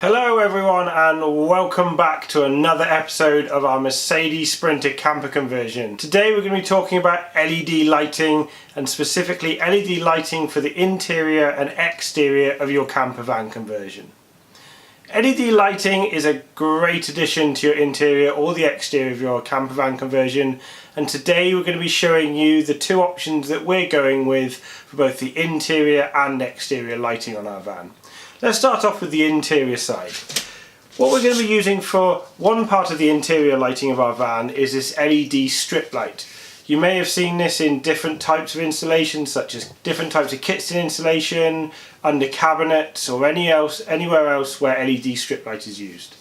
Hello everyone and welcome back to another episode of our Mercedes Sprinter Camper Conversion. Today we're going to be talking about LED lighting and specifically LED lighting for the interior and exterior of your campervan conversion. LED lighting is a great addition to your interior or the exterior of your campervan conversion, and today we're going to be showing you the two options that we're going with for both the interior and exterior lighting on our van. Let's start off with the interior side. What we're going to be using for one part of the interior lighting of our van is this LED strip light. You may have seen this in different types of installations, such as different types of kitchen insulation, under cabinets or anywhere else where LED strip light is used.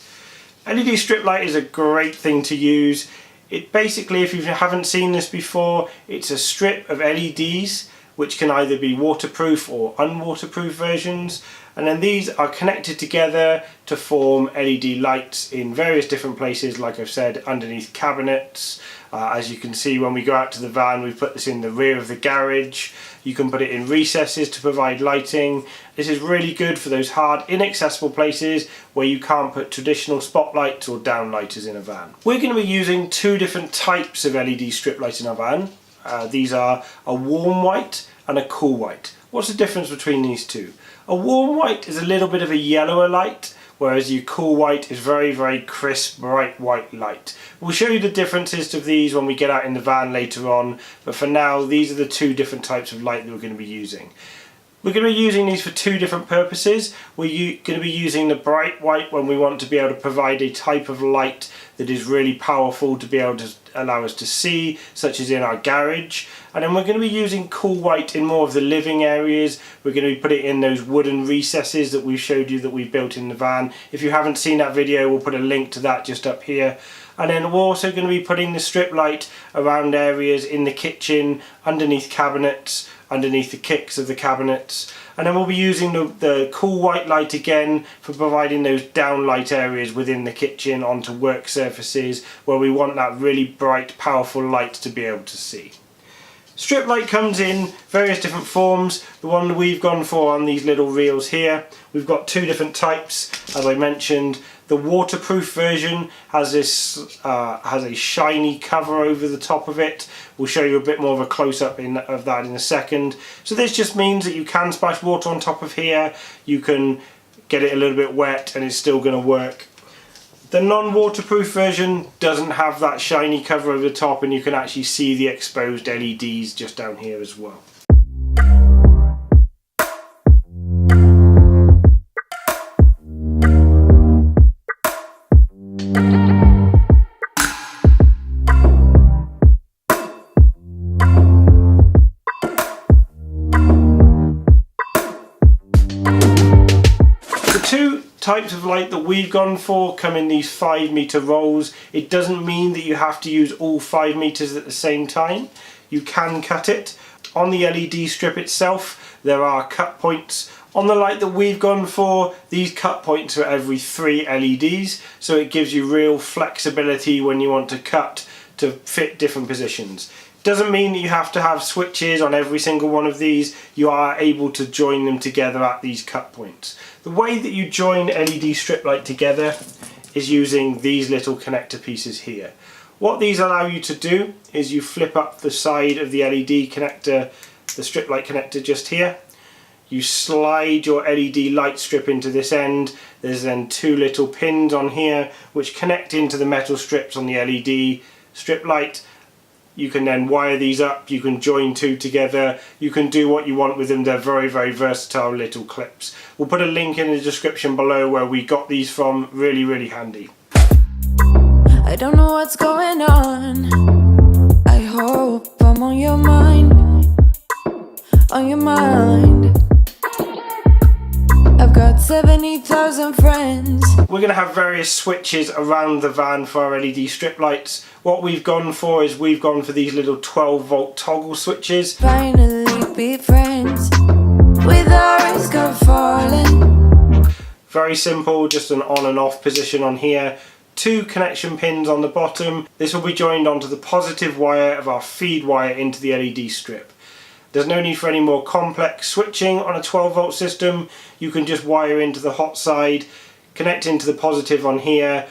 LED strip light is a great thing to use. It basically, if you haven't seen this before, it's a strip of LEDs which can either be waterproof or unwaterproof versions, and then these are connected together to form LED lights in various different places, like I've said, underneath cabinets. As you can see, when we go out to the van, we put this in the rear of the garage. You can put it in recesses to provide lighting. This is really good for those hard, inaccessible places where you can't put traditional spotlights or downlighters in a van. We're going to be using two different types of LED strip light in our van. These are a warm white and a cool white. What's the difference between these two? A warm white is a little bit of a yellower light, whereas your cool white is very crisp, bright white light. We'll show you the differences of these when we get out in the van later on, but for now these are the two different types of light that we're going to be using. We're going to be using these for two different purposes. We're going to be using the bright white when we want to be able to provide a type of light that is really powerful to be able to allow us to see, such as in our garage. And then we're going to be using cool white in more of the living areas. We're going to be putting it in those wooden recesses that we showed you that we've built in the van. If you haven't seen that video, we'll put a link to that just up here. And then we're also going to be putting the strip light around areas in the kitchen, underneath cabinets, underneath the kicks of the cabinets. And then we'll be using the cool white light again for providing those downlight areas within the kitchen onto work surfaces where we want that really bright, powerful light to be able to see. Strip light comes in various different forms. The one that we've gone for on these little reels here, we've got two different types, as I mentioned. The waterproof version has a shiny cover over the top of it. We'll show you a bit more of a close-up of that in a second. So this just means that you can splash water on top of here, you can get it a little bit wet and it's still going to work. The non-waterproof version doesn't have that shiny cover over the top, and you can actually see the exposed LEDs just down here as well. Types of light that we've gone for come in these 5-meter rolls. It doesn't mean that you have to use all 5 meters at the same time. You can cut it. On the LED strip itself, there are cut points. On the light that we've gone for, these cut points are every 3 LEDs, so it gives you real flexibility when you want to cut to fit different positions. Doesn't mean that you have to have switches on every single one of these. You are able to join them together at these cut points. The way that you join LED strip light together is using these little connector pieces here. What these allow you to do is you flip up the side of the LED connector, the strip light connector just here. You slide your LED light strip into this end. There's then two little pins on here which connect into the metal strips on the LED strip light. You can then wire these up, you can join two together, you can do what you want with them. They're very versatile little clips. We'll put a link in the description below where we got these from. Really handy. I don't know what's going on. I hope I'm on your mind. On your mind. I've got 70,000 friends. We're going to have various switches around the van for our LED strip lights. What we've gone for is we've gone for these little 12-volt toggle switches. Finally be friends without risk of falling. Very simple, just an on and off position on here. Two connection pins on the bottom. This will be joined onto the positive wire of our feed wire into the LED strip. There's no need for any more complex switching on a 12-volt system. You can just wire into the hot side, connect into the positive on here,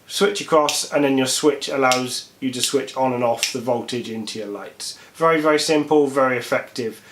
switch across, and then your switch allows you to switch on and off the voltage into your lights. Very, very simple, very effective.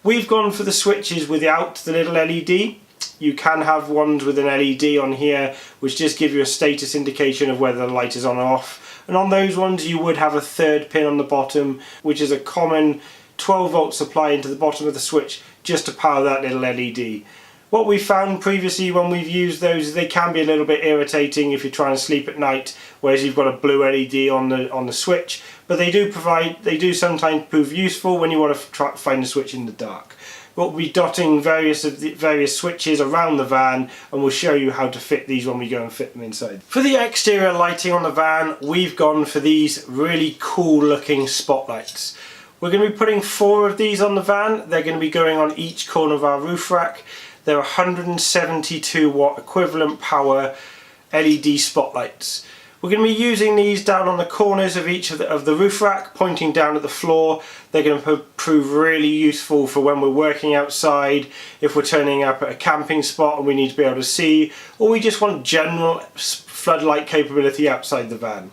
We've gone for the switches without the little LED. You can have ones with an LED on here which just give you a status indication of whether the light is on or off, and on those ones you would have a third pin on the bottom, which is a common 12 volt supply into the bottom of the switch just to power that little LED. What we found previously when we've used those is they can be a little bit irritating if you're trying to sleep at night, whereas you've got a blue LED on the switch, but they do sometimes prove useful when you want to try to find a switch in the dark. We'll be dotting various switches around the van, and we'll show you how to fit these when we go and fit them inside. For the exterior lighting on the van, we've gone for these really cool looking spotlights. We're going to be putting 4 of these on the van. They're going to be going on each corner of our roof rack. They're 172 watt equivalent power LED spotlights. We're going to be using these down on the corners of each of the roof rack, pointing down at the floor. They're going to prove really useful for when we're working outside, if we're turning up at a camping spot and we need to be able to see, or we just want general floodlight capability outside the van.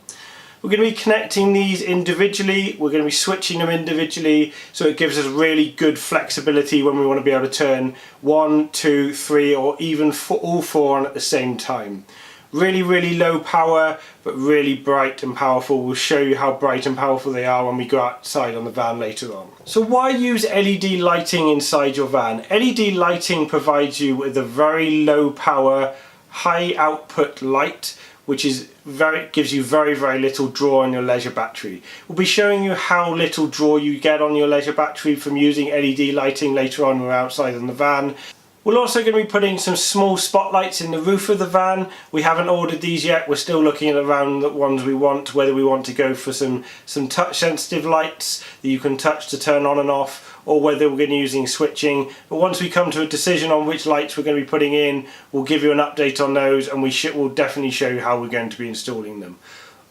We're going to be connecting these individually, we're going to be switching them individually, so it gives us really good flexibility when we want to be able to turn 1, 2, 3 or even all 4 on at the same time. Really, really low power, but really bright and powerful. We'll show you how bright and powerful they are when we go outside on the van later on. So why use LED lighting inside your van? LED lighting provides you with a very low power, high output light, which gives you very, very little draw on your leisure battery. We'll be showing you how little draw you get on your leisure battery from using LED lighting later on when we're outside in the van. We're also going to be putting some small spotlights in the roof of the van. We haven't ordered these yet, we're still looking at around the ones we want, whether we want to go for some touch sensitive lights that you can touch to turn on and off, or whether we're going to be using switching. But once we come to a decision on which lights we're going to be putting in, we'll give you an update on those, and we'll definitely show you how we're going to be installing them.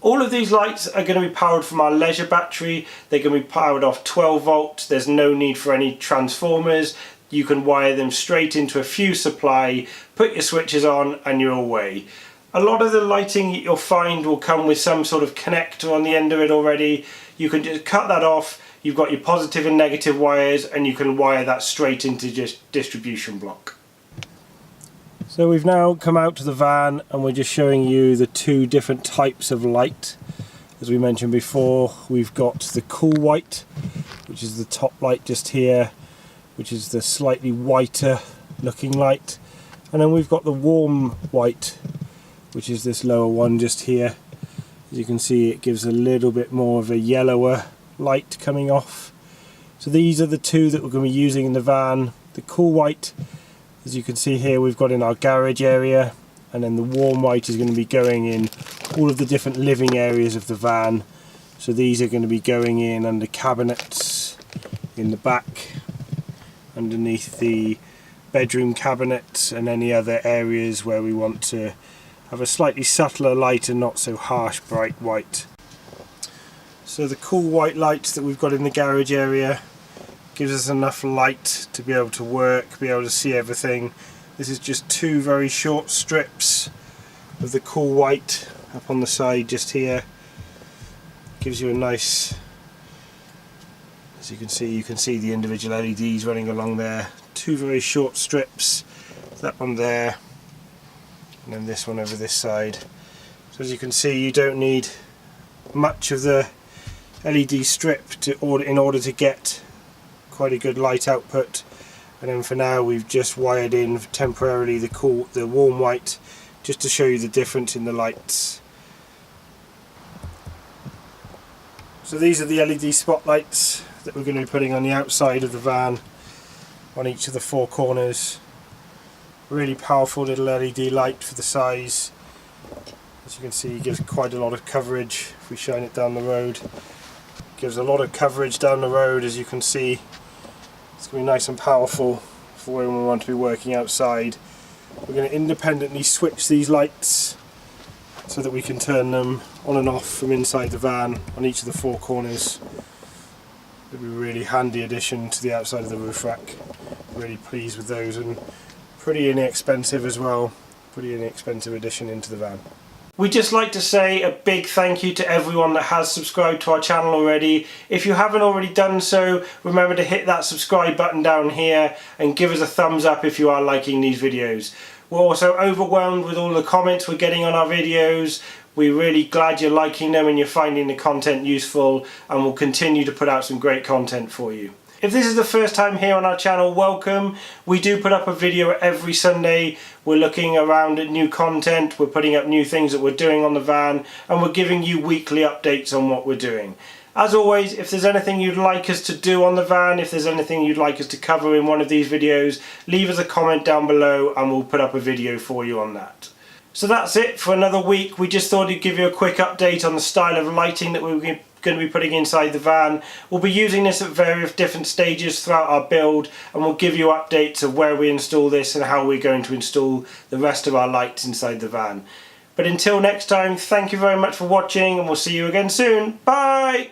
All of these lights are going to be powered from our leisure battery. They're going to be powered off 12 volts. There's no need for any transformers. You can wire them straight into a fuse supply, put your switches on, and you're away. A lot of the lighting you'll find will come with some sort of connector on the end of it already. You can just cut that off. You've got your positive and negative wires, and you can wire that straight into just distribution block. So we've now come out to the van, and we're just showing you the 2 different types of light. As we mentioned before, we've got the cool white, which is the top light just here, which is the slightly whiter looking light, and then we've got the warm white, which is this lower one just here. As you can see, it gives a little bit more of a yellower light coming off. So these are the 2 that we're going to be using in the van. The cool white, as you can see here, we've got in our garage area, and then the warm white is going to be going in all of the different living areas of the van. So these are going to be going in under cabinets, in the back, underneath the bedroom cabinets, and any other areas where we want to have a slightly subtler light and not so harsh bright white. So the cool white light that we've got in the garage area gives us enough light to be able to work, be able to see everything. This is just 2 very short strips of the cool white up on the side just here. Gives you a nice, as you can see the individual LEDs running along there. 2 very short strips, that one there, and then this one over this side. So as you can see, you don't need much of the LED strip in order to get quite a good light output. And then for now, we've just wired in temporarily the warm white, just to show you the difference in the lights. So these are the LED spotlights that we're going to be putting on the outside of the van, on each of the 4 corners. Really powerful little LED light for the size. As you can see, it gives quite a lot of coverage if we shine it down the road. It gives a lot of coverage down the road, as you can see. It's going to be nice and powerful for when we want to be working outside. We're going to independently switch these lights so that we can turn them on and off from inside the van on each of the 4 corners. It'll be a really handy addition to the outside of the roof rack. Really pleased with those, and pretty inexpensive as well. Pretty inexpensive addition into the van. We'd just like to say a big thank you to everyone that has subscribed to our channel already. If you haven't already done so, remember to hit that subscribe button down here and give us a thumbs up if you are liking these videos. We're also overwhelmed with all the comments we're getting on our videos. We're really glad you're liking them and you're finding the content useful, and we'll continue to put out some great content for you. If this is the first time here on our channel, welcome. We do put up a video every Sunday. We're looking around at new content, we're putting up new things that we're doing on the van, and we're giving you weekly updates on what we're doing. As always, if there's anything you'd like us to do on the van, if there's anything you'd like us to cover in one of these videos, leave us a comment down below and we'll put up a video for you on that. So that's it for another week. We just thought we'd give you a quick update on the style of lighting that we're going to be putting inside the van. We'll be using this at various different stages throughout our build, and we'll give you updates of where we install this and how we're going to install the rest of our lights inside the van. But until next time, thank you very much for watching, and we'll see you again soon. Bye!